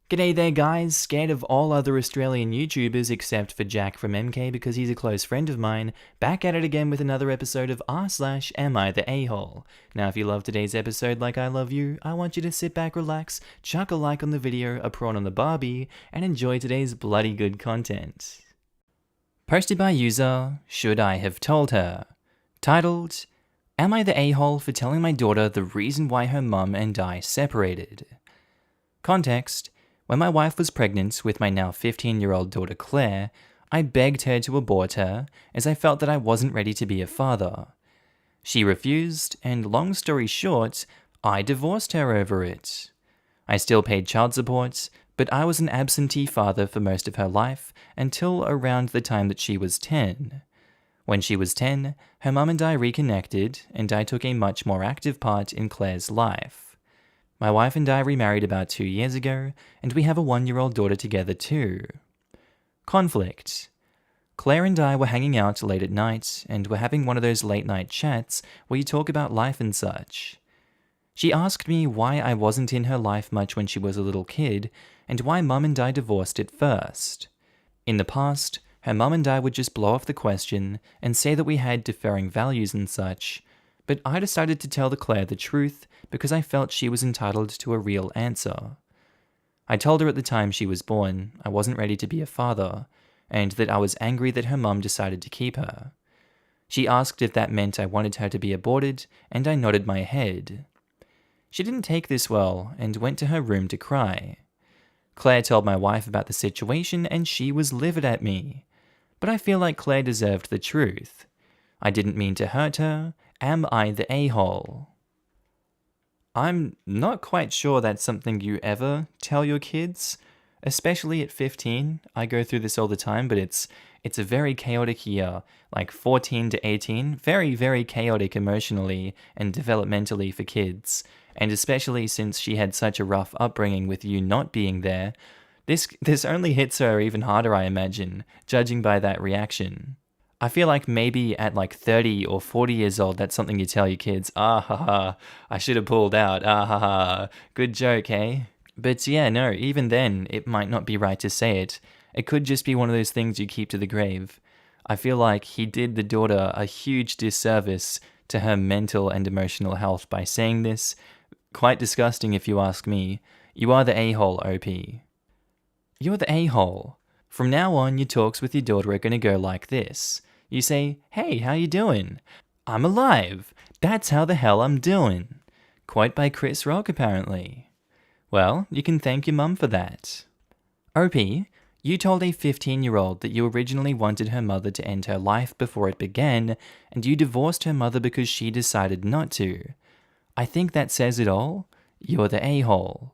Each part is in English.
G'day there guys, scared of all other Australian YouTubers except for Jack from MK because he's a close friend of mine, back at it again with another episode of r/Am I the A-hole. Now if you love today's episode like I love you, I want you to sit back, relax, chuck a like on the video, a prawn on the Barbie, and enjoy today's bloody good content. Posted by user, Should I Have Told Her? Titled, Am I the A-hole for telling my daughter the reason why her mum and I separated? Context: when my wife was pregnant with my now 15-year-old daughter Claire, I begged her to abort her as I felt that I wasn't ready to be a father. She refused, and long story short, I divorced her over it. I still paid child support, but I was an absentee father for most of her life until around the time that she was 10. When she was 10, her mum and I reconnected, and I took a much more active part in Claire's life. My wife and I remarried about 2 years ago, and we have a 1-year-old daughter together too. Conflict. Claire and I were hanging out late at night, and were having one of those late-night chats where you talk about life and such. She asked me why I wasn't in her life much when she was a little kid, and why Mum and I divorced at first. In the past, her mum and I would just blow off the question and say that we had differing values and such, but I decided to tell Claire the truth because I felt she was entitled to a real answer. I told her at the time she was born I wasn't ready to be a father, and that I was angry that her mum decided to keep her. She asked if that meant I wanted her to be aborted, and I nodded my head. She didn't take this well and went to her room to cry. Claire told my wife about the situation and she was livid at me. But I feel like Claire deserved the truth. I didn't mean to hurt her. Am I the a-hole? I'm not quite sure that's something you ever tell your kids, especially at 15. I go through this all the time, but it's a very chaotic year, like 14 to 18, very, very chaotic emotionally and developmentally for kids, and especially since she had such a rough upbringing with you not being there, this only hits her even harder, I imagine, judging by that reaction. I feel like maybe at like 30 or 40 years old, that's something you tell your kids, ah ha ha, I should have pulled out, ah ha ha, good joke, eh? But yeah, no, even then, it might not be right to say it. It could just be one of those things you keep to the grave. I feel like he did the daughter a huge disservice to her mental and emotional health by saying this. Quite disgusting if you ask me. You are the a-hole, OP. You're the a-hole. From now on, your talks with your daughter are going to go like this. You say, hey, how you doing? I'm alive. That's how the hell I'm doing. Quote by Chris Rock, apparently. Well, you can thank your mum for that. OP, you told a 15-year-old that you originally wanted her mother to end her life before it began, and you divorced her mother because she decided not to. I think that says it all. You're the a-hole.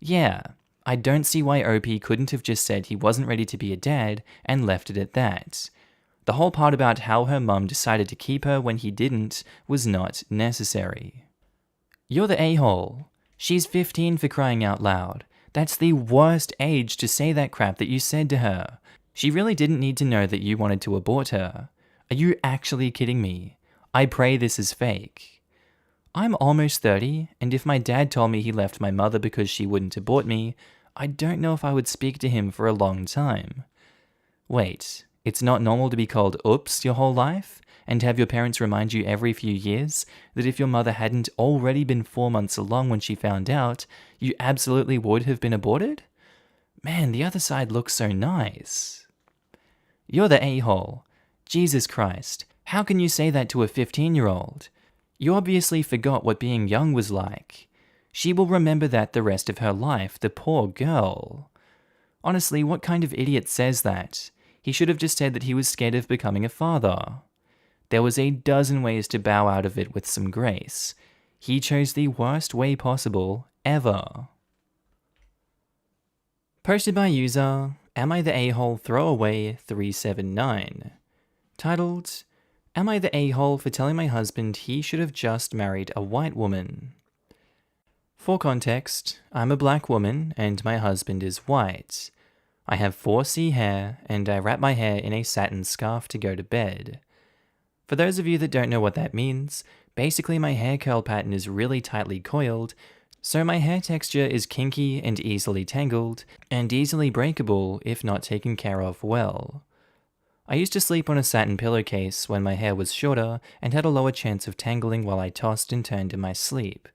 Yeah, I don't see why OP couldn't have just said he wasn't ready to be a dad and left it at that. The whole part about how her mum decided to keep her when he didn't was not necessary. You're the a-hole. She's 15 for crying out loud. That's the worst age to say that crap that you said to her. She really didn't need to know that you wanted to abort her. Are you actually kidding me? I pray this is fake. I'm almost 30, and if my dad told me he left my mother because she wouldn't abort me, I don't know if I would speak to him for a long time. Wait, it's not normal to be called oops your whole life, and have your parents remind you every few years that if your mother hadn't already been 4 months along when she found out, you absolutely would have been aborted? Man, the other side looks so nice. You're the a-hole. Jesus Christ, how can you say that to a 15-year-old? You obviously forgot what being young was like. She will remember that the rest of her life, the poor girl. Honestly, what kind of idiot says that? He should have just said that he was scared of becoming a father. There was a dozen ways to bow out of it with some grace. He chose the worst way possible, ever. Posted by user, Am I the A-hole Throwaway 379. Titled, Am I the a-hole for telling my husband he should have just married a white woman? For context, I'm a black woman and my husband is white. I have 4C hair and I wrap my hair in a satin scarf to go to bed. For those of you that don't know what that means, basically my hair curl pattern is really tightly coiled So my hair texture is kinky and easily tangled, and easily breakable if not taken care of well. I used to sleep on a satin pillowcase when my hair was shorter and had a lower chance of tangling while I tossed and turned in my sleep.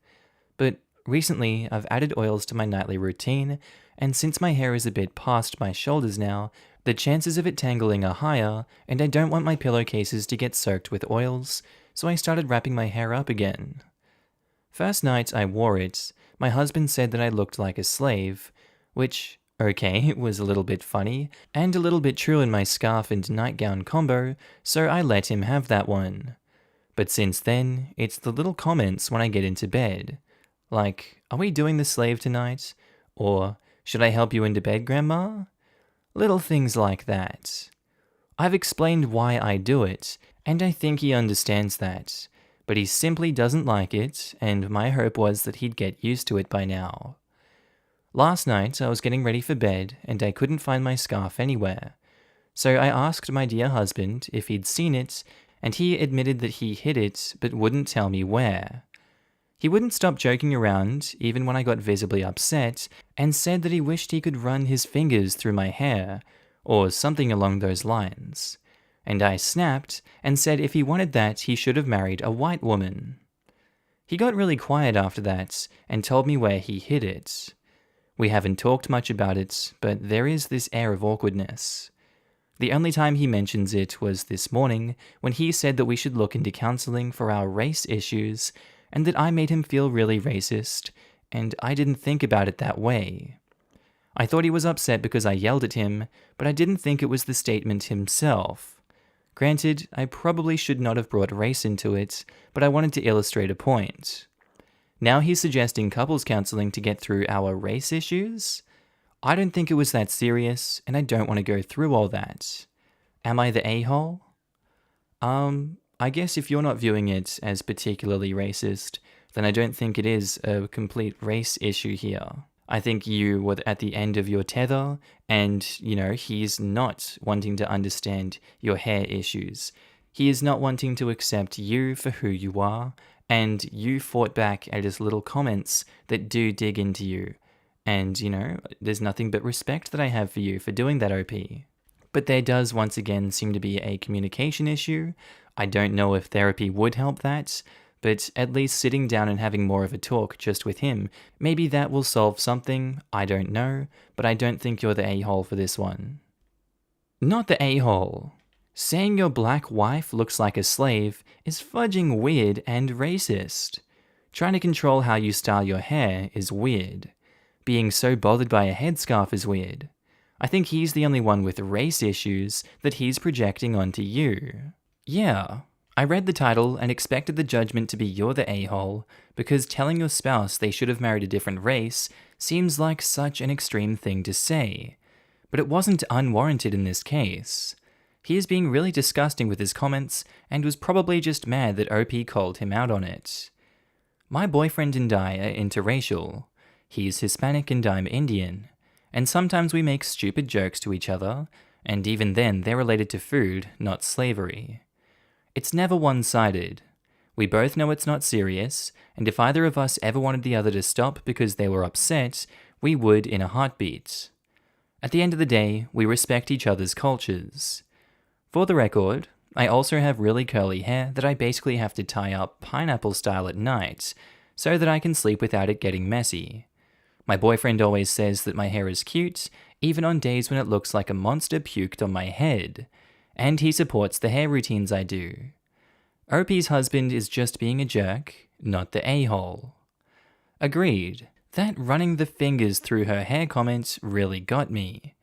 But recently, I've added oils to my nightly routine, and since my hair is a bit past my shoulders now, the chances of it tangling are higher, and I don't want my pillowcases to get soaked with oils, so I started wrapping my hair up again. First night I wore it, my husband said that I looked like a slave, which, okay, was a little bit funny, and a little bit true in my scarf and nightgown combo, so I let him have that one. But since then, it's the little comments when I get into bed. Like, are we doing the slave tonight? Or, should I help you into bed, Grandma? Little things like that. I've explained why I do it, and I think he understands that. But he simply doesn't like it, and my hope was that he'd get used to it by now. Last night, I was getting ready for bed, and I couldn't find my scarf anywhere. So I asked my dear husband if he'd seen it, and he admitted that he hid it, but wouldn't tell me where. He wouldn't stop joking around, even when I got visibly upset, and said that he wished he could run his fingers through my hair, or something along those lines. And I snapped and said if he wanted that, he should have married a white woman. He got really quiet after that and told me where he hid it. We haven't talked much about it, but there is this air of awkwardness. The only time he mentions it was this morning when he said that we should look into counseling for our race issues and that I made him feel really racist, and I didn't think about it that way. I thought he was upset because I yelled at him, but I didn't think it was the statement himself. Granted, I probably should not have brought race into it, but I wanted to illustrate a point. Now he's suggesting couples counseling to get through our race issues? I don't think it was that serious, and I don't want to go through all that. Am I the a-hole? I guess if you're not viewing it as particularly racist, then I don't think it is a complete race issue here. I think you were at the end of your tether, and, he's not wanting to understand your hair issues. He is not wanting to accept you for who you are, and you fought back at his little comments that do dig into you. And, there's nothing but respect that I have for you for doing that, OP. But there does once again seem to be a communication issue. I don't know if therapy would help that, but at least sitting down and having more of a talk just with him, maybe that will solve something, I don't know, but I don't think you're the a-hole for this one. Not the a-hole. Saying your black wife looks like a slave is fudging weird and racist. Trying to control how you style your hair is weird. Being so bothered by a headscarf is weird. I think he's the only one with race issues that he's projecting onto you. Yeah. I read the title and expected the judgment to be you're the a-hole, because telling your spouse they should have married a different race seems like such an extreme thing to say. But it wasn't unwarranted in this case. He is being really disgusting with his comments and was probably just mad that OP called him out on it. My boyfriend and I are interracial. He's Hispanic and I'm Indian. And sometimes we make stupid jokes to each other, and even then they're related to food, not slavery. It's never one-sided. We both know it's not serious, and if either of us ever wanted the other to stop because they were upset, we would in a heartbeat. At the end of the day, we respect each other's cultures. For the record, I also have really curly hair that I basically have to tie up pineapple style at night, so that I can sleep without it getting messy. My boyfriend always says that my hair is cute, even on days when it looks like a monster puked on my head. And he supports the hair routines I do. OP's husband is just being a jerk, not the a-hole. Agreed. That running the fingers through her hair comment really got me.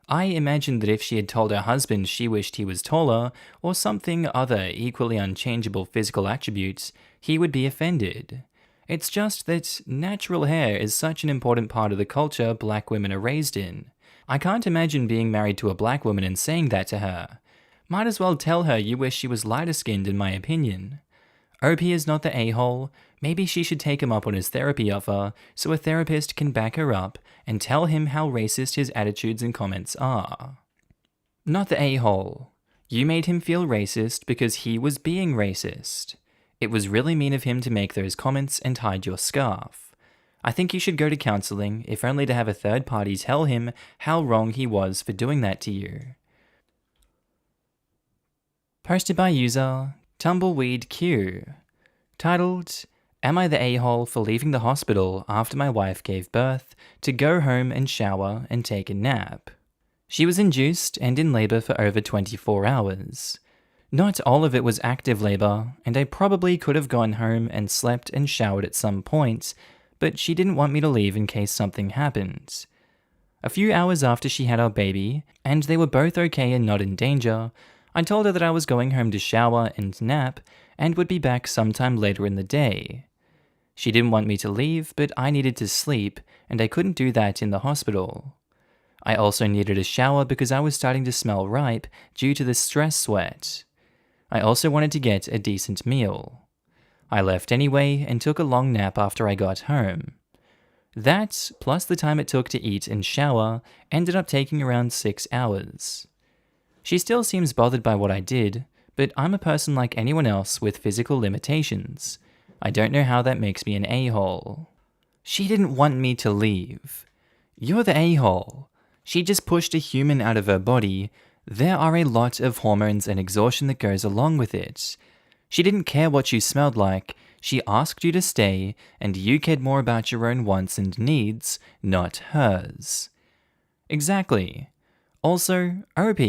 I imagined that if she had told her husband she wished he was taller, or something other equally unchangeable physical attributes, he would be offended. It's just that natural hair is such an important part of the culture black women are raised in. I can't imagine being married to a black woman and saying that to her. Might as well tell her you wish she was lighter-skinned in my opinion. OP is not the a-hole. Maybe she should take him up on his therapy offer so a therapist can back her up and tell him how racist his attitudes and comments are. Not the a-hole. You made him feel racist because he was being racist. It was really mean of him to make those comments and hide your scarf. I think he should go to counseling, if only to have a third party tell him how wrong he was for doing that to you. Posted by user Tumbleweed Q. Titled, Am I the a-hole for leaving the hospital after my wife gave birth to go home and shower and take a nap? She was induced and in labour for over 24 hours. Not all of it was active labour, and I probably could have gone home and slept and showered at some point, but she didn't want me to leave in case something happened. A few hours after she had our baby, and they were both okay and not in danger, I told her that I was going home to shower and nap, and would be back sometime later in the day. She didn't want me to leave, but I needed to sleep, and I couldn't do that in the hospital. I also needed a shower because I was starting to smell ripe due to the stress sweat. I also wanted to get a decent meal. I left anyway and took a long nap after I got home. That, plus the time it took to eat and shower, ended up taking around 6 hours. She still seems bothered by what I did, but I'm a person like anyone else with physical limitations. I don't know how that makes me an a-hole. She didn't want me to leave. You're the a-hole. She just pushed a human out of her body. There are a lot of hormones and exhaustion that goes along with it. She didn't care what you smelled like. She asked you to stay, and you cared more about your own wants and needs, not hers. Exactly. Also, OP,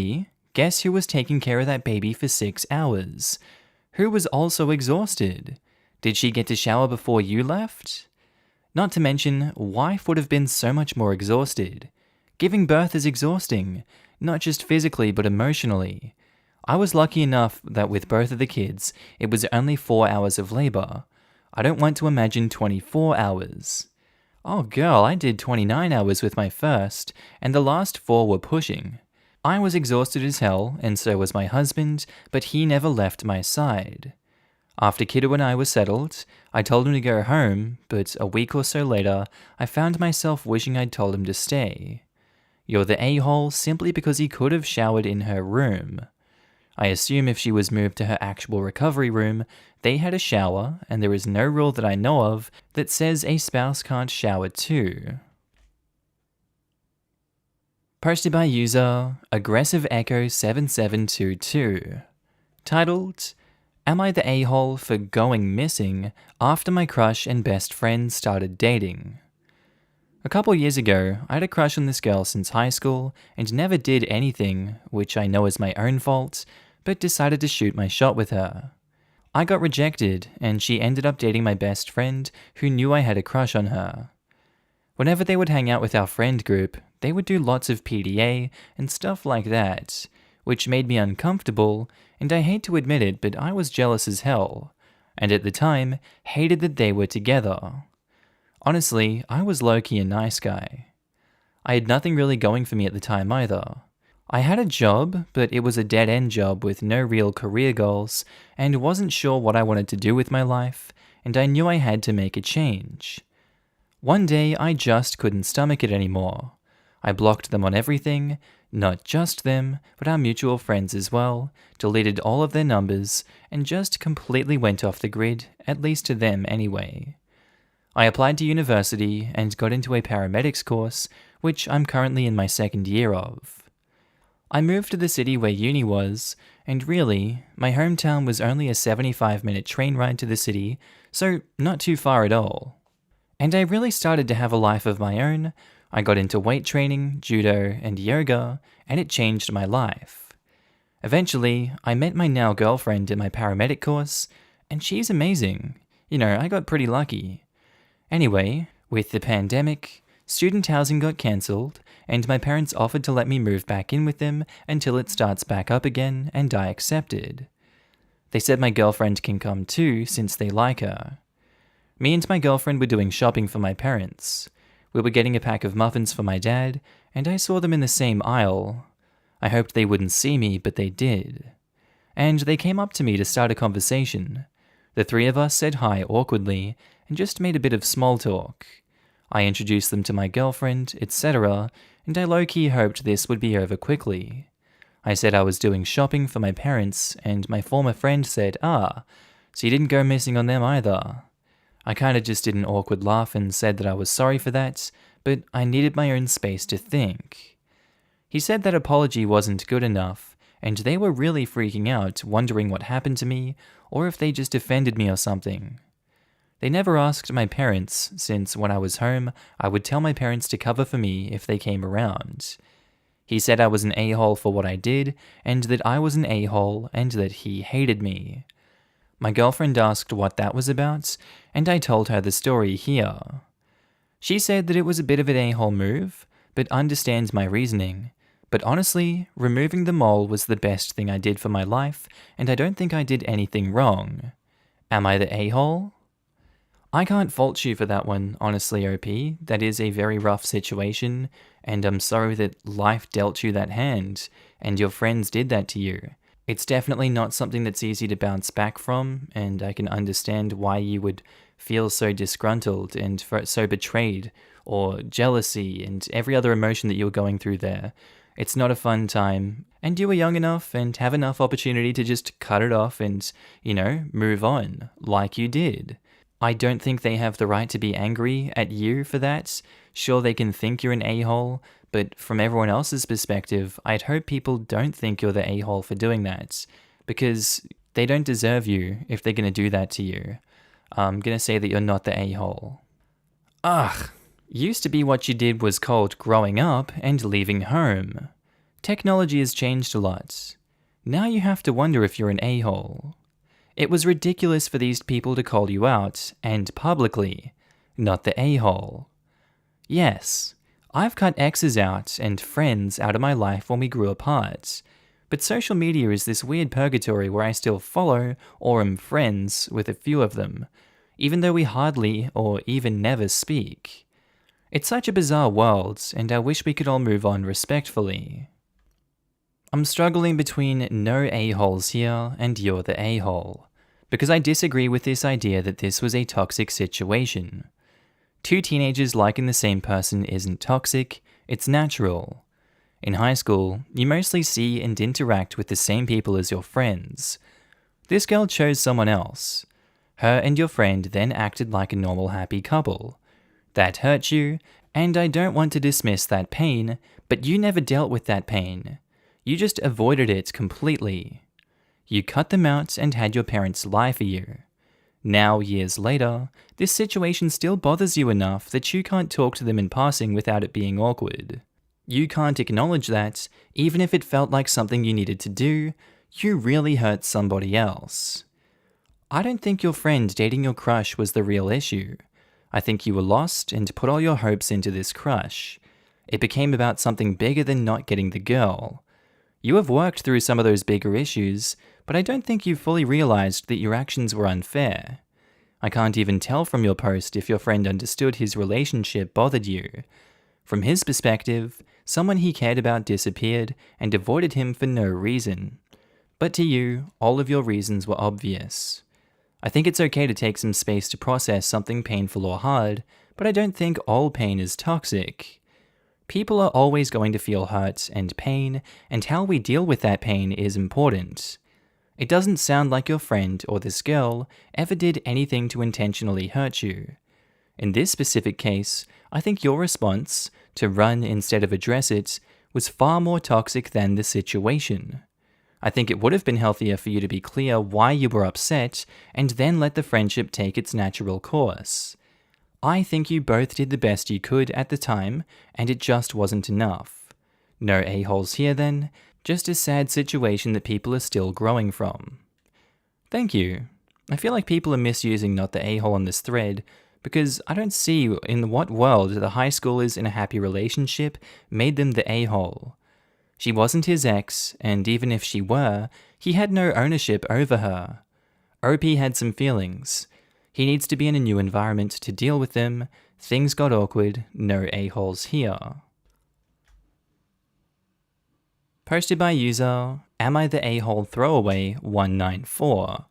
guess who was taking care of that baby for 6 hours? Who was also exhausted? Did she get to shower before you left? Not to mention, wife would have been so much more exhausted. Giving birth is exhausting, not just physically but emotionally. I was lucky enough that with both of the kids, it was only 4 hours of labor. I don't want to imagine 24 hours. Oh girl, I did 29 hours with my first, and the last 4 were pushing. I was exhausted as hell, and so was my husband, but he never left my side. After Kiddo and I were settled, I told him to go home, but a week or so later, I found myself wishing I'd told him to stay. You're the a-hole simply because he could have showered in her room. I assume if she was moved to her actual recovery room, they had a shower, and there is no rule that I know of that says a spouse can't shower too. Posted by user Aggressive Echo 7722. Titled, Am I the a-hole for going missing after my crush and best friend started dating? A couple years ago, I had a crush on this girl since high school and never did anything, which I know is my own fault, but decided to shoot my shot with her. I got rejected, and she ended up dating my best friend who knew I had a crush on her. Whenever they would hang out with our friend group, they would do lots of PDA and stuff like that, which made me uncomfortable, and I hate to admit it, but I was jealous as hell, and at the time, hated that they were together. Honestly, I was low-key a nice guy. I had nothing really going for me at the time either. I had a job, but it was a dead-end job with no real career goals, and wasn't sure what I wanted to do with my life, and I knew I had to make a change. One day, I just couldn't stomach it anymore. I blocked them on everything, not just them, but our mutual friends as well, deleted all of their numbers, and just completely went off the grid, at least to them anyway. I applied to university and got into a paramedics course, which I'm currently in my second year of. I moved to the city where uni was, and really, my hometown was only a 75-minute train ride to the city, so not too far at all. And I really started to have a life of my own. I got into weight training, judo, and yoga, and it changed my life. Eventually, I met my now girlfriend in my paramedic course, and she's amazing. You know, I got pretty lucky. Anyway, with the pandemic, student housing got cancelled, and my parents offered to let me move back in with them until it starts back up again, and I accepted. They said my girlfriend can come too, since they like her. Me and my girlfriend were doing shopping for my parents. We were getting a pack of muffins for my dad, and I saw them in the same aisle. I hoped they wouldn't see me, but they did. And they came up to me to start a conversation. The three of us said hi awkwardly, and just made a bit of small talk. I introduced them to my girlfriend, etc., and I low-key hoped this would be over quickly. I said I was doing shopping for my parents, and my former friend said, so you didn't go missing on them either. I kinda just did an awkward laugh and said that I was sorry for that, but I needed my own space to think. He said that apology wasn't good enough, and they were really freaking out, wondering what happened to me, or if they just offended me or something. They never asked my parents, since when I was home, I would tell my parents to cover for me if they came around. He said I was an a-hole for what I did, and that I was an a-hole, and that he hated me. My girlfriend asked what that was about, and I told her the story here. She said that it was a bit of an a-hole move, but understands my reasoning. But honestly, removing the mole was the best thing I did for my life, and I don't think I did anything wrong. Am I the a-hole? I can't fault you for that one, honestly, OP. That is a very rough situation, and I'm sorry that life dealt you that hand, and your friends did that to you. It's definitely not something that's easy to bounce back from, and I can understand why you would feel so disgruntled and so betrayed, or jealousy, and every other emotion that you were going through there. It's not a fun time, and you were young enough and have enough opportunity to just cut it off and, move on, like you did. I don't think they have the right to be angry at you for that. Sure, they can think you're an a-hole, but from everyone else's perspective, I'd hope people don't think you're the a-hole for doing that, because they don't deserve you if they're going to do that to you. I'm going to say that you're not the a-hole. Ugh, used to be what you did was called growing up and leaving home. Technology has changed a lot. Now you have to wonder if you're an a-hole. It was ridiculous for these people to call you out, and publicly, not the a-hole. Yes, I've cut exes out and friends out of my life when we grew apart, but social media is this weird purgatory where I still follow or am friends with a few of them, even though we hardly or even never speak. It's such a bizarre world, and I wish we could all move on respectfully. I'm struggling between no a-holes here and you're the a-hole, because I disagree with this idea that this was a toxic situation. Two teenagers liking the same person isn't toxic, it's natural. In high school, you mostly see and interact with the same people as your friends. This girl chose someone else. Her and your friend then acted like a normal happy couple. That hurt you, and I don't want to dismiss that pain, but you never dealt with that pain. You just avoided it completely. You cut them out and had your parents lie for you. Now, years later, this situation still bothers you enough that you can't talk to them in passing without it being awkward. You can't acknowledge that, even if it felt like something you needed to do, you really hurt somebody else. I don't think your friend dating your crush was the real issue. I think you were lost and put all your hopes into this crush. It became about something bigger than not getting the girl. You have worked through some of those bigger issues, but I don't think you fully realized that your actions were unfair. I can't even tell from your post if your friend understood his relationship bothered you. From his perspective, someone he cared about disappeared and avoided him for no reason. But to you, all of your reasons were obvious. I think it's okay to take some space to process something painful or hard, but I don't think all pain is toxic. People are always going to feel hurt and pain, and how we deal with that pain is important. It doesn't sound like your friend or this girl ever did anything to intentionally hurt you. In this specific case, I think your response, to run instead of address it, was far more toxic than the situation. I think it would have been healthier for you to be clear why you were upset and then let the friendship take its natural course. I think you both did the best you could at the time, and it just wasn't enough. No a-holes here then, just a sad situation that people are still growing from. Thank you. I feel like people are misusing not the a-hole on this thread, because I don't see in what world the high schoolers in a happy relationship made them the a-hole. She wasn't his ex, and even if she were, he had no ownership over her. OP had some feelings. He needs to be in a new environment to deal with them. Things got awkward, no a-holes here. Posted by user Am I the A-hole Throwaway 194.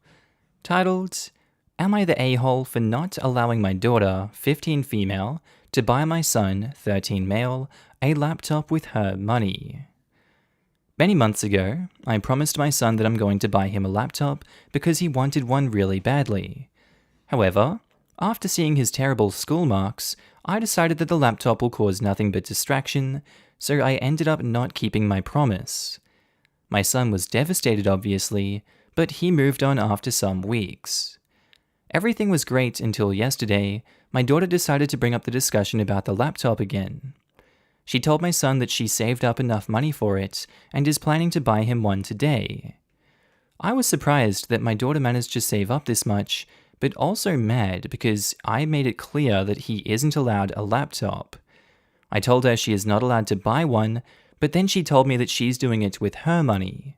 Titled, Am I the a-hole for not allowing my daughter, 15 female, to buy my son, 13 male, a laptop with her money? Many months ago, I promised my son that I'm going to buy him a laptop because he wanted one really badly. However, After seeing his terrible school marks, I decided that the laptop will cause nothing but distraction, so I ended up not keeping my promise. My son was devastated, obviously, but he moved on after some weeks. Everything was great until yesterday. My daughter decided to bring up the discussion about the laptop again. She told my son that she saved up enough money for it and is planning to buy him one today. I was surprised that my daughter managed to save up this much, but also mad because I made it clear that he isn't allowed a laptop. I told her she is not allowed to buy one, but then she told me that she's doing it with her money.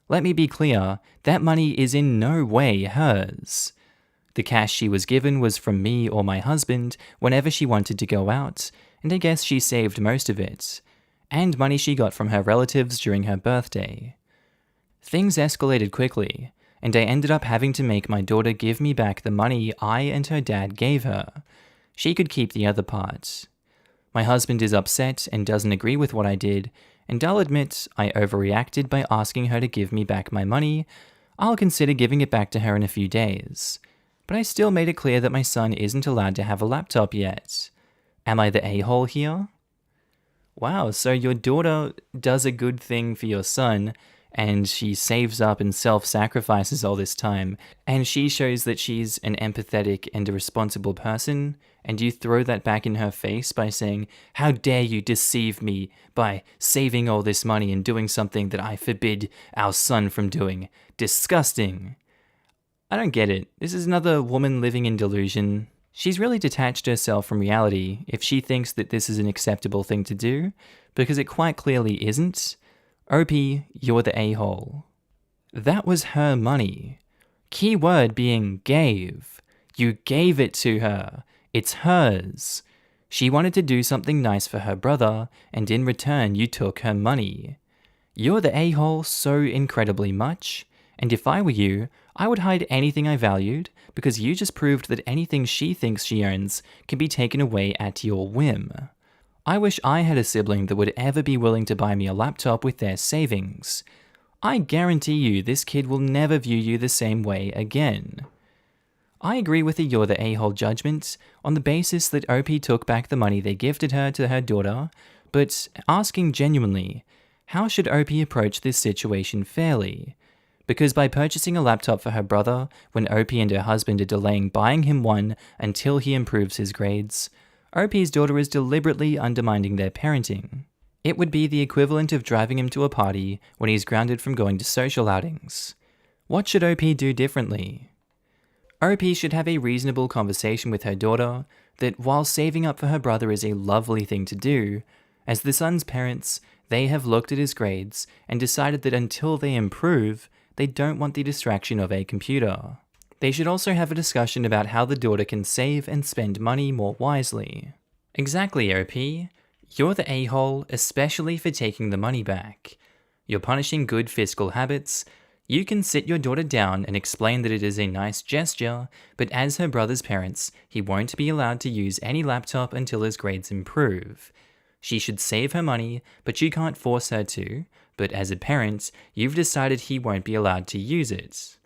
Let me be clear, that money is in no way hers. The cash she was given was from me or my husband whenever she wanted to go out, and I guess she saved most of it, and money she got from her relatives during her birthday. Things escalated quickly, and I ended up having to make my daughter give me back the money I and her dad gave her. She could keep the other part. My husband is upset and doesn't agree with what I did, and I'll admit I overreacted by asking her to give me back my money. I'll consider giving it back to her in a few days. But I still made it clear that my son isn't allowed to have a laptop yet. Am I the a-hole here? Wow, so your daughter does a good thing for your son, and she saves up and self-sacrifices all this time, and she shows that she's an empathetic and a responsible person, and you throw that back in her face by saying, "How dare you deceive me by saving all this money and doing something that I forbid our son from doing. Disgusting." I don't get it. This is another woman living in delusion. She's really detached herself from reality if she thinks that this is an acceptable thing to do, because it quite clearly isn't. OP, you're the a-hole. That was her money. Key word being gave. You gave it to her. It's hers. She wanted to do something nice for her brother, and in return you took her money. You're the a-hole so incredibly much, and if I were you, I would hide anything I valued, because you just proved that anything she thinks she owns can be taken away at your whim. I wish I had a sibling that would ever be willing to buy me a laptop with their savings. I guarantee you this kid will never view you the same way again. I agree with the you're the a-hole judgment on the basis that OP took back the money they gifted her to her daughter, but asking genuinely, how should OP approach this situation fairly? Because by purchasing a laptop for her brother when OP and her husband are delaying buying him one until he improves his grades, OP's daughter is deliberately undermining their parenting. It would be the equivalent of driving him to a party when he's grounded from going to social outings. What should OP do differently? OP should have a reasonable conversation with her daughter that while saving up for her brother is a lovely thing to do, as the son's parents, they have looked at his grades and decided that until they improve, they don't want the distraction of a computer. They should also have a discussion about how the daughter can save and spend money more wisely. Exactly, OP. You're the a-hole, especially for taking the money back. You're punishing good fiscal habits. You can sit your daughter down and explain that it is a nice gesture, but as her brother's parents, he won't be allowed to use any laptop until his grades improve. She should save her money, but you can't force her to. But as a parent, you've decided he won't be allowed to use it.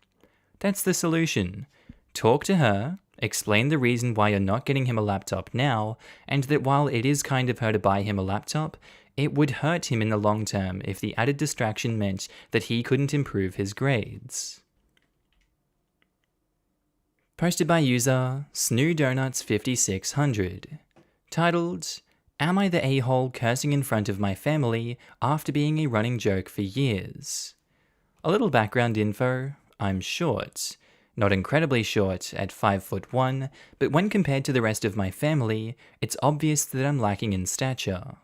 That's the solution. Talk to her, explain the reason why you're not getting him a laptop now, and that while it is kind of her to buy him a laptop, it would hurt him in the long term if the added distraction meant that he couldn't improve his grades. Posted by user SnooDonuts5600. Titled, Am I the a-hole cursing in front of my family after being a running joke for years? A little background info, I'm short. Not incredibly short at 5'1", but when compared to the rest of my family, it's obvious that I'm lacking in stature.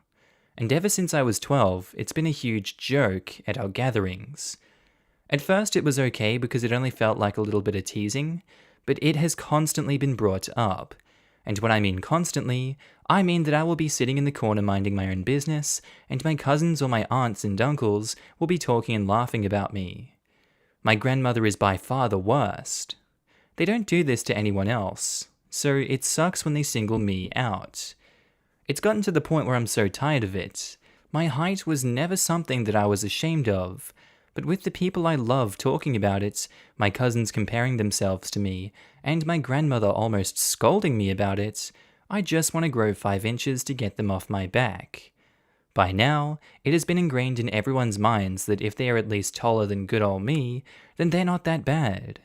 And ever since I was 12, it's been a huge joke at our gatherings. At first it was okay because it only felt like a little bit of teasing, but it has constantly been brought up. And when I mean constantly, I mean that I will be sitting in the corner minding my own business, and my cousins or my aunts and uncles will be talking and laughing about me. My grandmother is by far the worst. They don't do this to anyone else, so it sucks when they single me out. It's gotten to the point where I'm so tired of it. My height was never something that I was ashamed of, But with the people I love talking about it, my cousins comparing themselves to me, and my grandmother almost scolding me about it, I just want to grow 5 inches to get them off my back. By now, it has been ingrained in everyone's minds that if they are at least taller than good old me, then they're not that bad.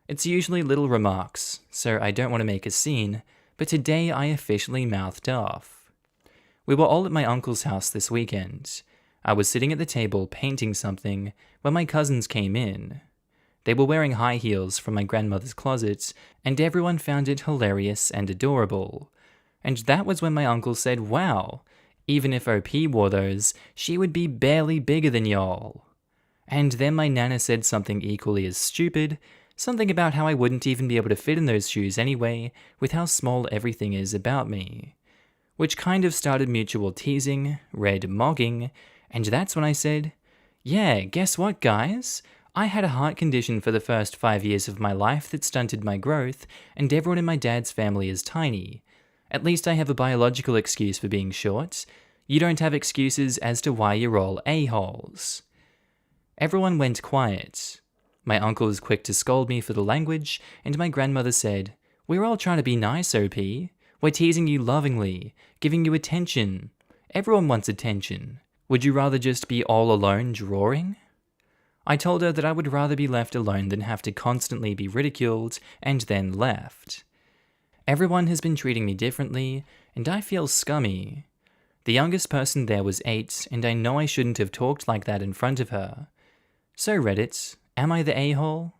It's usually little remarks, so I don't want to make a scene, but today I officially mouthed off. We were all at my uncle's house this weekend. I was sitting at the table painting something when my cousins came in. They were wearing high heels from my grandmother's closet, and everyone found it hilarious and adorable. And that was when my uncle said, "Wow, even if OP wore those, she would be barely bigger than y'all." And then my nana said something equally as stupid, something about how I wouldn't even be able to fit in those shoes anyway, with how small everything is about me. Which kind of started mutual teasing, red mogging, and that's when I said, "Yeah, guess what, guys? I had a heart condition for the first 5 years of my life that stunted my growth, and everyone in my dad's family is tiny. At least I have a biological excuse for being short. You don't have excuses as to why you're all a-holes." Everyone went quiet. My uncle was quick to scold me for the language, and my grandmother said, "We're all trying to be nice, OP. We're teasing you lovingly, giving you attention. Everyone wants attention. Would you rather just be all alone drawing?" I told her that I would rather be left alone than have to constantly be ridiculed and then left. Everyone has been treating me differently, and I feel scummy. The youngest person there was 8, and I know I shouldn't have talked like that in front of her. So Reddit, am I the a-hole?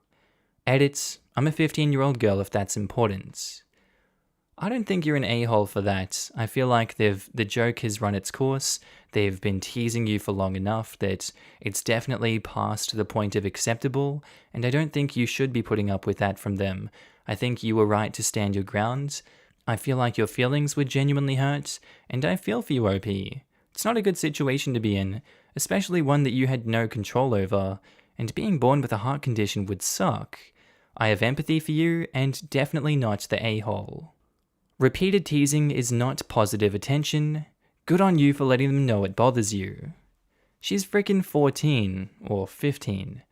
Edit, I'm a 15-year-old girl if that's important. I don't think you're an a-hole for that. I feel like the joke has run its course. They've been teasing you for long enough that it's definitely past the point of acceptable, and I don't think you should be putting up with that from them. I think you were right to stand your ground. I feel like your feelings were genuinely hurt, and I feel for you, OP. It's not a good situation to be in, especially one that you had no control over, and being born with a heart condition would suck. I have empathy for you, and definitely not the a-hole. Repeated teasing is not positive attention. Good on you for letting them know it bothers you. She's frickin' 14, or 15.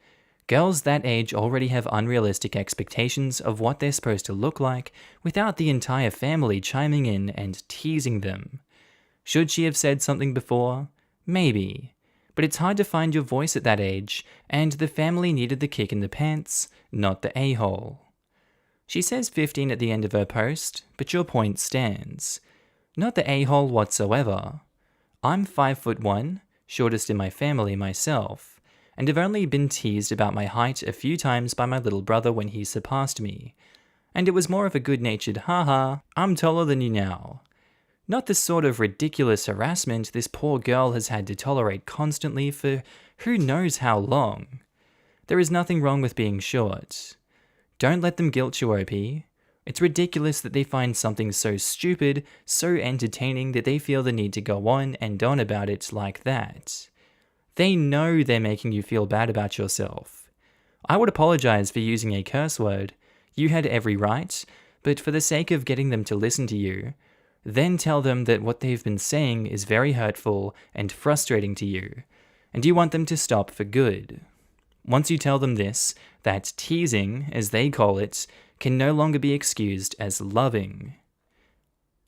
Girls that age already have unrealistic expectations of what they're supposed to look like without the entire family chiming in and teasing them. Should she have said something before? Maybe. But it's hard to find your voice at that age, and the family needed the kick in the pants, not the a-hole. She says 15 at the end of her post, but your point stands. Not the a-hole whatsoever. I'm 5'1", shortest in my family myself, and have only been teased about my height a few times by my little brother when he surpassed me. And it was more of a good-natured haha, I'm taller than you now. Not the sort of ridiculous harassment this poor girl has had to tolerate constantly for who knows how long. There is nothing wrong with being short. Don't let them guilt you, OP. It's ridiculous that they find something so stupid, so entertaining that they feel the need to go on and on about it like that. They know they're making you feel bad about yourself. I would apologize for using a curse word. You had every right, but for the sake of getting them to listen to you, then tell them that what they've been saying is very hurtful and frustrating to you, and you want them to stop for good. Once you tell them this, that teasing, as they call it, can no longer be excused as loving.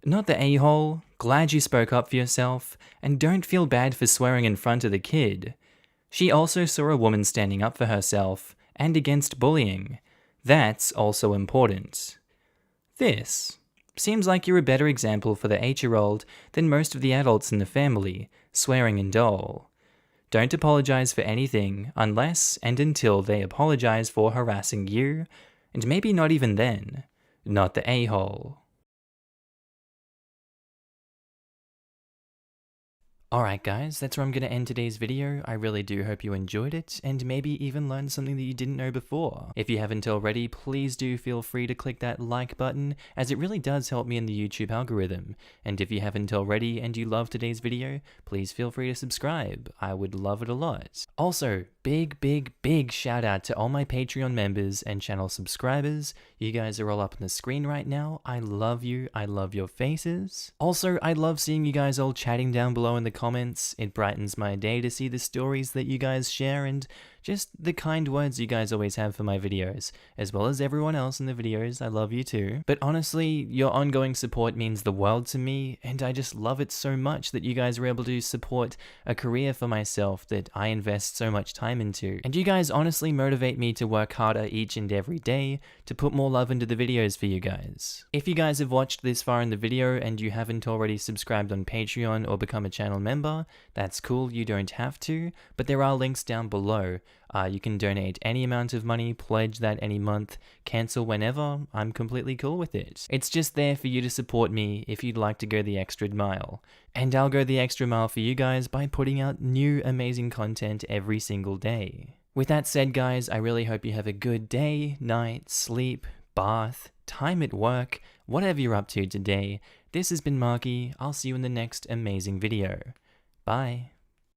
Not the a-hole, glad you spoke up for yourself, and don't feel bad for swearing in front of the kid. She also saw a woman standing up for herself, and against bullying. That's also important. This seems like you're a better example for the 8-year-old than most of the adults in the family, swearing and all. Don't apologize for anything unless and until they apologize for harassing you, and maybe not even then. Not the a-hole. Alright guys, that's where I'm going to end today's video. I really do hope you enjoyed it, and maybe even learned something that you didn't know before. If you haven't already, please do feel free to click that like button, as it really does help me in the YouTube algorithm. And if you haven't already and you love today's video, please feel free to subscribe. I would love it a lot. Also, big shout out to all my Patreon members and channel subscribers. You guys are all up on the screen right now. I love you. I love your faces. Also, I love seeing you guys all chatting down below in the comments. It brightens my day to see the stories that you guys share and just the kind words you guys always have for my videos, as well as everyone else in the videos. I love you too. But honestly, your ongoing support means the world to me, and I just love it so much that you guys are able to support a career for myself that I invest so much time into. And you guys honestly motivate me to work harder each and every day to put more love into the videos for you guys. If you guys have watched this far in the video and you haven't already subscribed on Patreon or become a channel member, that's cool, you don't have to, but there are links down below. You can donate any amount of money, pledge that any month, cancel whenever. I'm completely cool with it. It's just there for you to support me if you'd like to go the extra mile. And I'll go the extra mile for you guys by putting out new amazing content every single day. With that said, guys, I really hope you have a good day, night, sleep, bath, time at work, whatever you're up to today. This has been Markee. I'll see you in the next amazing video. Bye.